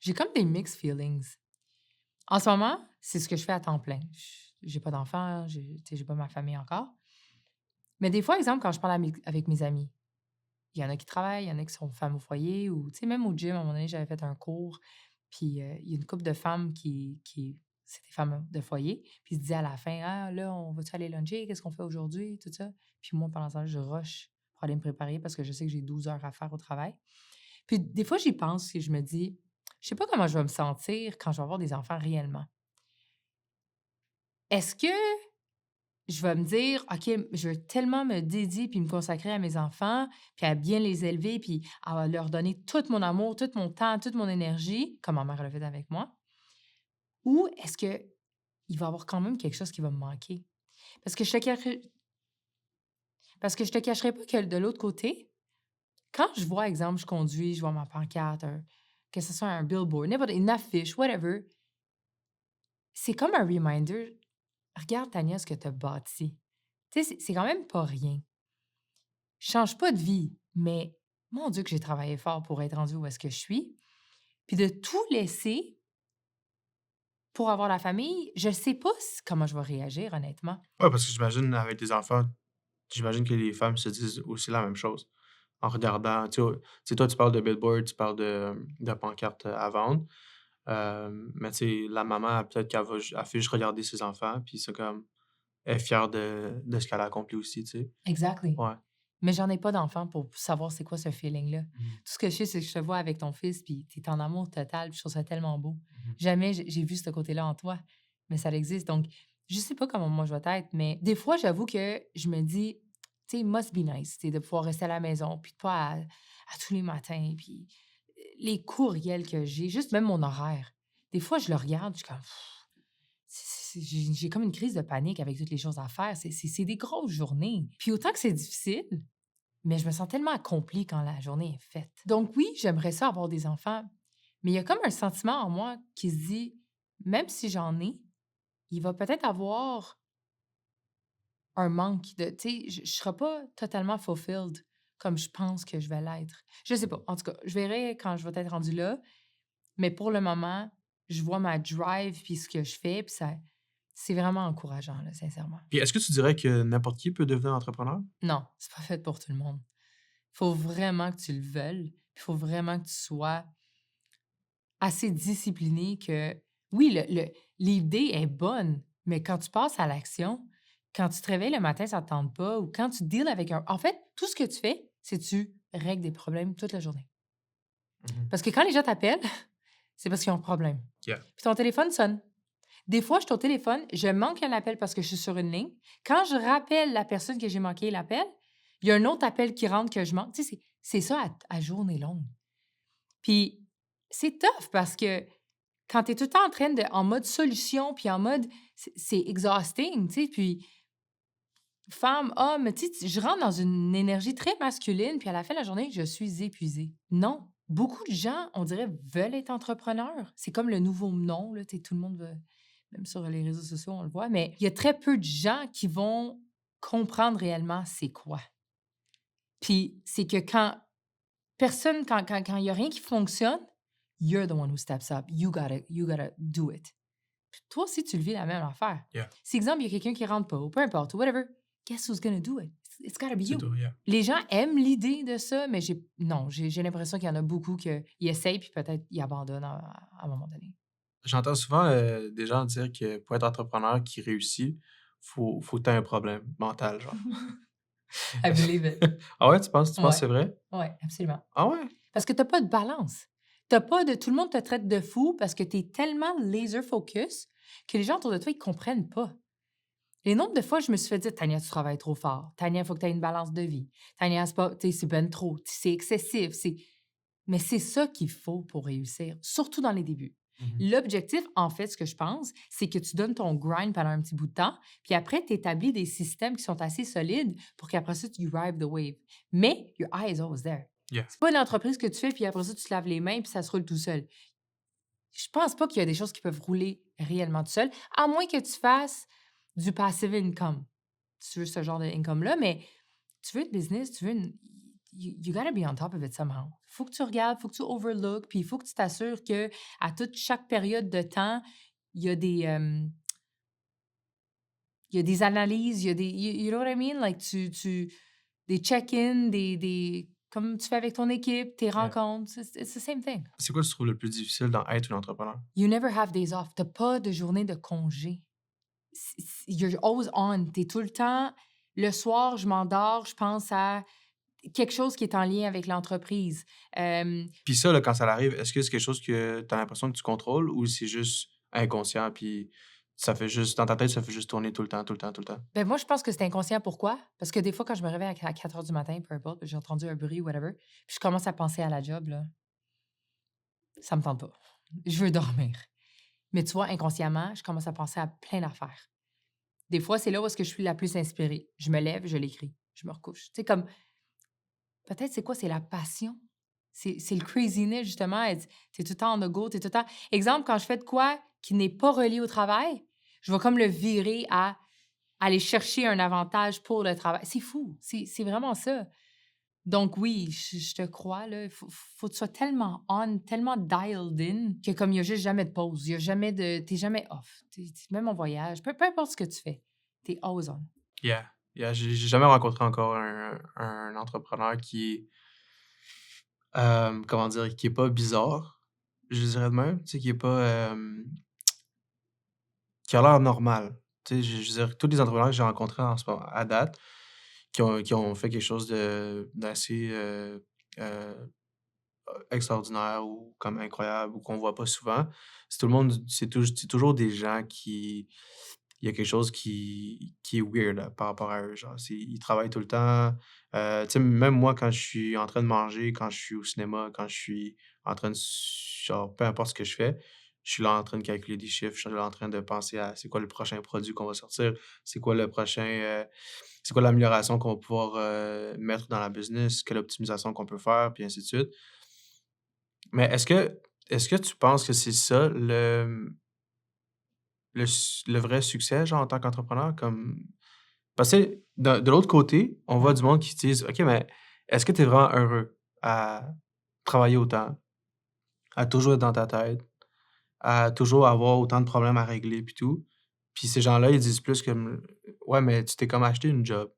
J'ai comme des mixed feelings. En ce moment, c'est ce que je fais à temps plein. J'ai pas d'enfants, j'ai pas ma famille encore. Mais des fois, exemple, quand je parle avec mes amis, il y en a qui travaillent, il y en a qui sont femmes au foyer ou, tu sais, même au gym, à un moment donné, j'avais fait un cours, puis il y a une couple de femmes c'est des femmes de foyer, puis ils se disaient à la fin: «Ah là, on va-tu aller luncher? Qu'est-ce qu'on fait aujourd'hui?» Tout ça. Puis moi, pendant ce temps-là, je rush pour aller me préparer parce que je sais que j'ai 12 heures à faire au travail. Puis des fois, j'y pense et je me dis: «Je sais pas comment je vais me sentir quand je vais avoir des enfants réellement. Est-ce que je vais me dire: "OK, je vais tellement me dédier puis me consacrer à mes enfants, puis à bien les élever, puis à leur donner tout mon amour, tout mon temps, toute mon énergie", comme ma mère l'a fait avec moi, ou est-ce que il va y avoir quand même quelque chose qui va me manquer? Parce que je te cacherai parce que je te cacherai pas que de l'autre côté, quand je vois, exemple, je conduis, je vois ma pancarte, que ce soit un billboard, n'importe une affiche, whatever, c'est comme un reminder: «Regarde, Tania, ce que tu as bâti». Tu sais, c'est quand même pas rien. Je change pas de vie, mais mon Dieu que j'ai travaillé fort pour être rendue où est-ce que je suis. Puis de tout laisser pour avoir la famille, je sais pas comment je vais réagir honnêtement. Ouais, parce que j'imagine avec des enfants, j'imagine que les femmes se disent aussi la même chose. En regardant, tu sais, toi, tu parles de billboard, tu parles de pancartes à vendre. Mais tu sais, la maman, peut-être elle fait juste regarder ses enfants, puis c'est comme, elle est fière de ce qu'elle a accompli aussi, tu sais. Exactly. Ouais. Mais j'en ai pas d'enfant pour savoir c'est quoi ce feeling-là. Mmh. Tout ce que je sais, c'est que je te vois avec ton fils, puis tu es en amour total, puis je trouve ça tellement beau. Mmh. Jamais j'ai vu ce côté-là en toi, mais ça existe. Donc, je sais pas comment moi je vais être, mais des fois, j'avoue que je me dis, tu sais, must be nice, tu sais, de pouvoir rester à la maison, puis de pas à tous les matins, puis les courriels que juste même mon horaire. Des fois, je le regarde, je suis comme, pff, j'ai comme une crise de panique avec toutes les choses à faire. C'est des grosses journées. Puis autant que c'est difficile, mais je me sens tellement accomplie quand la journée est faite. Donc oui, j'aimerais ça avoir des enfants, mais il y a comme un sentiment en moi qui se dit, même si j'en ai, il va peut-être avoir un manque de, tu sais, je serai pas totalement fulfilled comme je pense que je vais l'être. Je sais pas. En tout cas, je verrai quand je vais être rendue là, mais pour le moment, je vois ma drive puis ce que je fais, puis ça, c'est vraiment encourageant, là, sincèrement. Puis est-ce que tu dirais que n'importe qui peut devenir entrepreneur? Non, c'est pas fait pour tout le monde. Faut vraiment que tu le veuilles, il faut vraiment que tu sois assez discipliné que oui, l'idée est bonne, mais quand tu passes à l'action, quand tu te réveilles le matin, ça ne te tente pas ou quand tu deals avec un en fait, tout ce que tu fais, c'est tu règles des problèmes toute la journée. Mmh. Parce que quand les gens t'appellent, c'est parce qu'ils ont un problème. Yeah. Puis ton téléphone sonne. Des fois, je suis au téléphone, je manque un appel parce que je suis sur une ligne. Quand je rappelle la personne que j'ai manqué l'appel, il y a un autre appel qui rentre que je manque. Tu sais, c'est ça à journée longue. Puis c'est tough parce que quand tu es tout le temps en train de en mode solution, puis en mode c'est exhausting, tu sais, puis femme, homme, tu sais, je rentre dans une énergie très masculine, puis à la fin de la journée, je suis épuisée. Non, beaucoup de gens, on dirait, veulent être entrepreneurs. C'est comme le nouveau nom, là, tu sais, tout le monde veut même sur les réseaux sociaux, on le voit, mais il y a très peu de gens qui vont comprendre réellement c'est quoi. Puis c'est que quand il y a rien qui fonctionne, you're the one who steps up. You gotta do it. Puis toi aussi, tu le vis la même affaire. Yeah. Si, exemple, il y a quelqu'un qui rentre pas ou peu importe, ou whatever, guess who's gonna do it? It's gotta be C'est you. toi, yeah. Les gens aiment l'idée de ça, mais j'ai l'impression qu'il y en a beaucoup qui essayent puis peut-être ils abandonnent à un moment donné. J'entends souvent, des gens dire que pour être entrepreneur qui réussit, faut que tu aies un problème mental, genre. I believe it. Ah ouais, tu penses que Ouais, c'est vrai? ouais, absolument. Ah ouais? Parce que tu as pas de balance. Tu pas de tout le monde te traite de fou parce que tu es tellement laser focus que les gens autour de toi, ils comprennent pas. Les nombres de fois, je me suis fait dire: «Tania, tu travailles trop fort. Tania, il faut que tu aies une balance de vie. Tania, c'est pas tu sais, c'est ben trop, c'est excessif, c'est» mais c'est ça qu'il faut pour réussir, surtout dans les débuts. Mmh. L'objectif, en fait, ce que je pense, c'est que tu donnes ton grind pendant un petit bout de temps, puis après, tu établis des systèmes qui sont assez solides pour qu'après ça, tu ride the wave. Mais your eye is always there. Yeah. C'est pas une entreprise que tu fais, puis après ça, tu te laves les mains, puis ça se roule tout seul. Je pense pas qu'il y a des choses qui peuvent rouler réellement tout seul, à moins que tu fasses du passive income. Si tu veux ce genre de income-là, mais tu veux une business, you gotta be on top of it somehow. Faut que tu regardes, faut que tu overlook, puis il faut que tu t'assures que à toute chaque période de temps, il y a des, il y a des analyses, il y a des you know what I mean? Like des check-in, comme tu fais avec ton équipe, tes Yeah. rencontres, it's the same thing. C'est quoi tu trouves le plus difficile dans être un entrepreneur? You never have days off. Tu pas de journée de congé. You're always on. Tu es tout le temps le soir, je m'endors, je pense à quelque chose qui est en lien avec l'entreprise. Puis ça, là, quand ça arrive, est-ce que c'est quelque chose que tu as l'impression que tu contrôles ou c'est juste inconscient puis ça fait juste dans ta tête, ça fait juste tourner tout le temps, tout le temps, tout le temps? Ben moi, je pense que c'est inconscient. Pourquoi? Parce que des fois, quand je me réveille à 4 heures du matin, peu importe, j'ai entendu un bruit, whatever, puis je commence à penser à la job, là, ça me tente pas. Je veux dormir. Mais tu vois, inconsciemment, je commence à penser à plein d'affaires. Des fois, c'est là où est-ce que je suis la plus inspirée. Je me lève, je l'écris, je me recouche. Tu sais, comme, peut-être c'est quoi? C'est la passion. C'est le craziness, justement. T'es tout le temps on the go, t'es tout le temps... Exemple, quand je fais de quoi qui n'est pas relié au travail, je vais comme le virer à aller chercher un avantage pour le travail. C'est fou. C'est vraiment ça. Donc oui, je te crois, là. Faut que tu sois tellement on, tellement dialed in, que comme il n'y a juste jamais de pause, il y a jamais de... T'es jamais off. Même en voyage, peu importe ce que tu fais, t'es always on. Yeah. Yeah, j'ai jamais rencontré encore un entrepreneur qui est, comment dire? Qui est pas bizarre, je dirais de même. Tu sais, qui est pas, qui a l'air normal. Tu sais, je veux dire, tous les entrepreneurs que j'ai rencontrés en ce moment à date, qui ont fait quelque chose d'assez, extraordinaire ou comme incroyable ou qu'on voit pas souvent, c'est tout le monde c'est toujours des gens qui il y a quelque chose qui est weird par rapport à eux, genre, ils travaillent tout le temps, tu sais, même moi, quand je suis en train de manger, quand je suis au cinéma, quand je suis en train de genre, peu importe ce que je fais, je suis là en train de calculer des chiffres, je suis là en train de penser à c'est quoi le prochain produit qu'on va sortir, c'est quoi le prochain, c'est quoi l'amélioration qu'on va pouvoir, mettre dans la business, quelle optimisation qu'on peut faire, puis ainsi de suite. Mais est-ce que tu penses que c'est ça le vrai succès, genre, en tant qu'entrepreneur? Comme parce que de l'autre côté, on voit Ouais. du monde qui se disent: «OK, mais est-ce que tu es vraiment heureux à travailler autant, à toujours être dans ta tête, à toujours avoir autant de problèmes à régler puis tout?» Puis ces gens-là, ils disent plus comme: «Ouais, mais tu t'es comme acheté une job.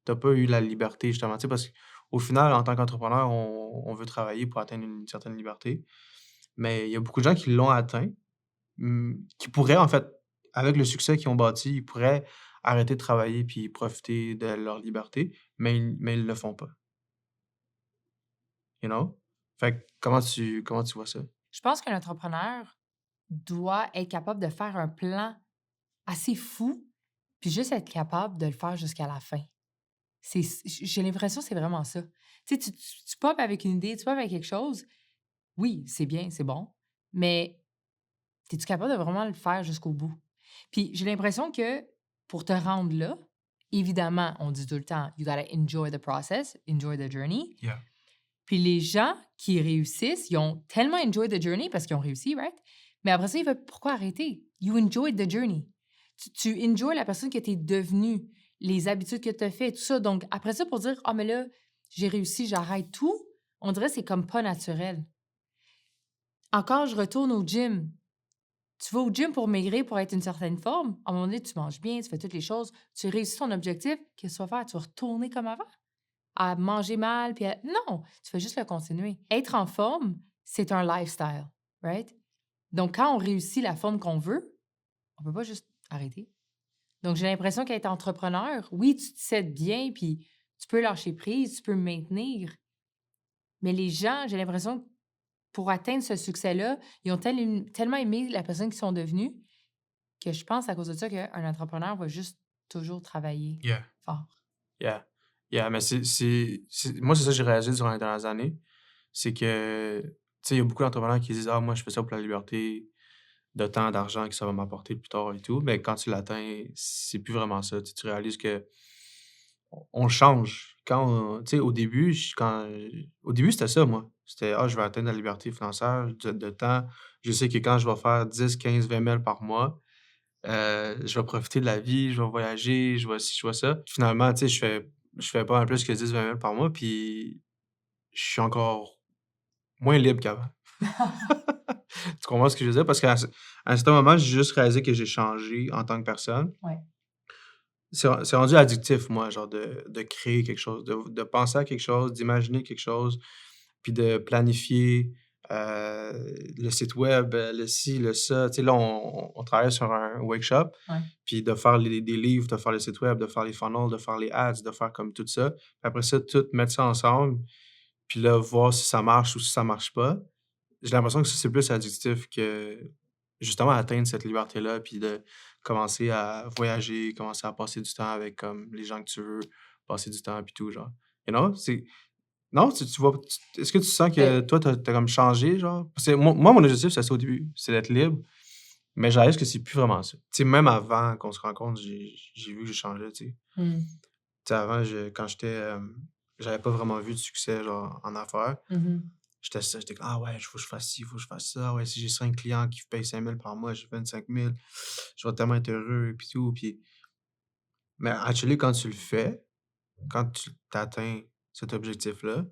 Tu as pas eu la liberté justement». Tu sais, parce qu'au final, en tant qu'entrepreneur, on veut travailler pour atteindre une certaine liberté, mais il y a beaucoup de gens qui l'ont atteint. Qui pourraient en fait, avec le succès qu'ils ont bâti, ils pourraient arrêter de travailler puis profiter de leur liberté, mais ils le font pas, you know? Fait que comment tu vois ça? Je pense qu'un entrepreneur doit être capable de faire un plan assez fou, puis juste être capable de le faire jusqu'à la fin. J'ai l'impression que c'est vraiment ça. Tu sais, tu popes avec une idée, tu popes avec quelque chose, oui, c'est bien, c'est bon, mais es-tu capable de vraiment le faire jusqu'au bout? Puis j'ai l'impression que pour te rendre là, évidemment, on dit tout le temps, you gotta enjoy the process, enjoy the journey. Yeah. Puis les gens qui réussissent, ils ont tellement enjoy the journey parce qu'ils ont réussi, right? Mais après ça, ils veulent pourquoi arrêter? You enjoy the journey. Tu enjoy la personne que tu es devenue, les habitudes que tu as fait, tout ça. Donc, après ça, pour dire, ah, mais là, j'ai réussi, j'arrête tout, on dirait que c'est comme pas naturel. Encore, je retourne au gym. Tu vas au gym pour maigrir, pour être une certaine forme. À un moment donné, tu manges bien, tu fais toutes les choses, tu réussis ton objectif. Qu'est-ce que tu vas faire? Tu vas retourner comme avant? À manger mal, puis non, tu fais juste le continuer. Être en forme, c'est un lifestyle, right? Donc, quand on réussit la forme qu'on veut, on peut pas juste arrêter. Donc, j'ai l'impression qu'être entrepreneur, oui, tu te sais bien, puis tu peux lâcher prise, tu peux maintenir. Mais les gens, j'ai l'impression que pour atteindre ce succès-là, ils ont tellement aimé la personne qu'ils sont devenus que je pense à cause de ça qu'un entrepreneur va juste toujours travailler Yeah, fort. yeah, yeah, mais moi, c'est ça que j'ai réalisé durant les dernières années, c'est que, tu sais, il y a beaucoup d'entrepreneurs qui disent: «Ah, moi, je fais ça pour la liberté de temps, d'argent que ça va m'apporter plus tard et tout», mais quand tu l'atteins, c'est plus vraiment ça. Tu réalises que on change. Tu sais, au début, au début, c'était ça, moi. C'était: «Ah, je vais atteindre la liberté financière de temps. Je sais que quand je vais faire 10, 15, 20 000 par mois, je vais profiter de la vie, je vais voyager, je vais ci, je vais ça». Finalement, tu sais, je fais je fais pas mal plus que 10-20 000 par mois, puis je suis encore moins libre qu'avant. Tu comprends ce que je veux dire? Parce qu'à un certain moment, j'ai juste réalisé que j'ai changé en tant que personne. Ouais. C'est rendu addictif, moi, genre de créer quelque chose, de penser à quelque chose, d'imaginer quelque chose, puis de planifier, le site web, le ci, le ça. Tu sais, là, on travaille sur un workshop, Ouais. puis de faire des livres, de faire le site web, de faire les funnels, de faire les ads, de faire comme tout ça. Puis après ça, tout mettre ça ensemble, puis là, voir si ça marche ou si ça marche pas. J'ai l'impression que ça, c'est plus addictif que justement atteindre cette liberté-là, puis de commencer à voyager, commencer à passer du temps avec comme les gens que tu veux, passer du temps puis tout, genre. You know? Non, tu vois, est-ce que tu sens que Ben, toi, t'as comme changé, genre? Parce que moi, mon objectif, c'est ça au début, c'est d'être libre, mais je réalise que c'est plus vraiment ça. Tu sais, même avant qu'on se rencontre, j'ai vu que j'ai changé, tu sais. mmh. Tu sais, avant, quand j'avais pas vraiment vu de succès, genre, en affaires. Mmh. J'étais comme: «Ah ouais, il faut que je fasse ci, il faut que je fasse ça. Ah ouais, si j'ai 5 clients qui payent 5 000 par mois, j'ai 25 000, je vais tellement être heureux», puis tout, puis mais actually, quand tu le fais, quand tu atteins cet objectif-là,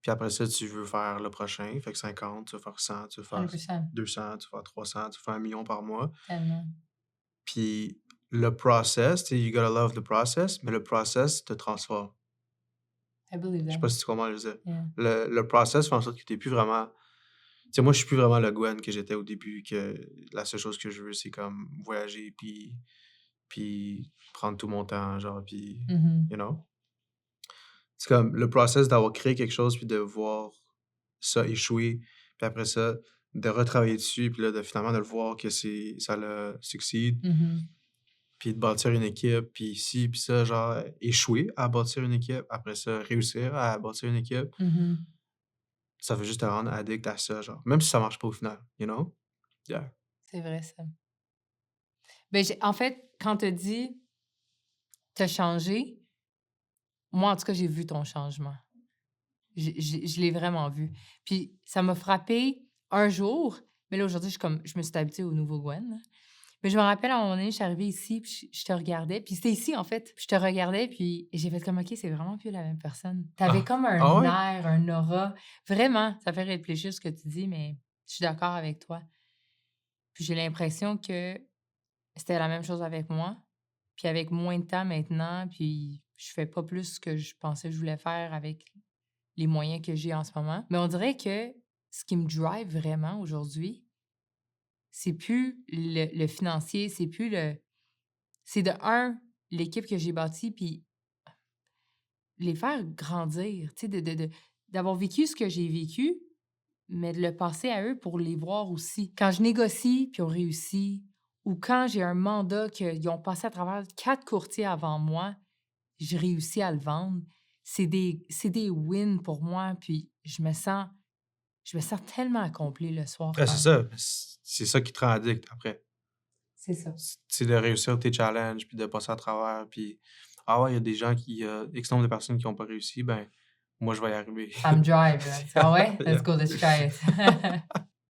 puis après ça, tu veux faire le prochain, fait que 50, tu vas faire 100, tu vas faire 100%. 200, tu vas faire 300, tu vas faire 1 million par mois. Tellement. Puis le process, tu sais, you gotta love the process, mais le process te transforme. I believe Je sais that. pas si tu comprends ce que je veux dire. Yeah. Le process fait en sorte que tu es plus vraiment. Tu sais, moi, je suis plus vraiment le Gwen que j'étais au début, que la seule chose que je veux, c'est comme voyager, puis prendre tout mon temps, genre, puis, Mmh. you know? C'est comme le process d'avoir créé quelque chose, puis de voir ça échouer, puis après ça, de retravailler dessus, puis là, finalement, de le voir que ça l'a succeed, Mmh. puis de bâtir une équipe, puis ci, puis ça, genre, échouer à bâtir une équipe, après ça, réussir à bâtir une équipe, Mmh. ça veut juste te rendre addict à ça, genre, même si ça marche pas au final, you know? Yeah. C'est vrai ça. Ben, en fait, quand tu dit: «Tu changé», moi, en tout cas, j'ai vu ton changement. Je l'ai vraiment vu. Puis ça m'a frappé un jour, mais là, aujourd'hui, je me suis habituée au nouveau Gwen, là. Mais je me rappelle, à un moment donné, je suis arrivée ici, puis je te regardais, puis c'était ici, en fait. Puis je te regardais, puis j'ai fait comme: «OK, c'est vraiment plus la même personne». Tu avais Ah! comme Ah un ouais? air, un aura. Vraiment, ça fait réfléchir ce que tu dis, mais je suis d'accord avec toi. Puis j'ai l'impression que c'était la même chose avec moi, puis avec moins de temps maintenant, puis je fais pas plus ce que je pensais que je voulais faire avec les moyens que j'ai en ce moment. Mais on dirait que ce qui me drive vraiment aujourd'hui, c'est plus le financier, c'est plus le c'est de un l'équipe que j'ai bâtie, puis les faire grandir, tu sais, d'avoir vécu ce que j'ai vécu, mais de le passer à eux pour les voir aussi. Quand je négocie, puis on réussit, ou quand j'ai un mandat qu'ils ont passé à travers 4 courtiers avant moi, j'ai réussi à le vendre, c'est des wins pour moi, puis je me sens tellement accomplie le soir Ah, c'est quand ça, c'est ça qui te rend addict après. c'est ça. C'est de réussir tes challenges, puis de passer à travers, puis ah ouais, il y a des gens qui, X nombre de personnes qui ont pas réussi, ben moi je vais y arriver. Ça me drive, là. Tu «Ah ouais? Let's Yeah. go, let's try it».